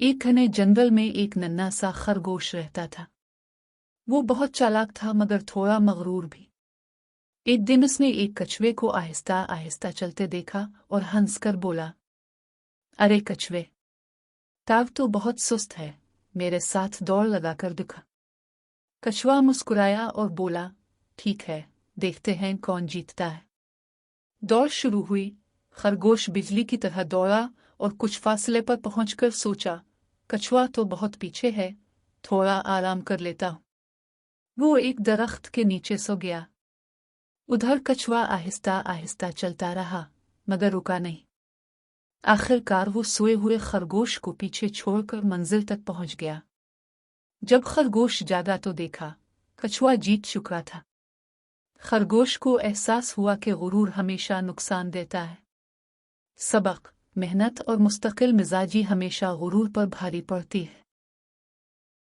एक घने जंगल में एक नन्हा सा खरगोश रहता था। वो बहुत चालाक था मगर थोड़ा मगरूर भी। एक दिन उसने एक कछुए को आहिस्ता आहिस्ता चलते देखा और हंसकर बोला, अरे कछुए, ताव तो बहुत सुस्त है, मेरे साथ दौड़ लगाकर दिखा। कछुआ मुस्कुराया और बोला, ठीक है, देखते हैं कौन जीतता है। दौड़ शुरू हुई। खरगोश बिजली की तरह दौड़ा और कुछ फासले पर पहुंचकर सोचा, कछुआ तो बहुत पीछे है, थोड़ा आराम कर लेता हूं। वो एक दरख्त के नीचे सो गया। उधर कछुआ आहिस्ता आहिस्ता चलता रहा मगर रुका नहीं। आखिरकार वो सोए हुए खरगोश को पीछे छोड़कर मंजिल तक पहुंच गया। जब खरगोश जागा तो देखा कछुआ जीत चुका था। खरगोश को एहसास हुआ कि गुरूर हमेशा नुकसान देता है। सबक: मेहनत और मुस्तकिल मिजाजी हमेशा गुरूर पर भारी पड़ती है।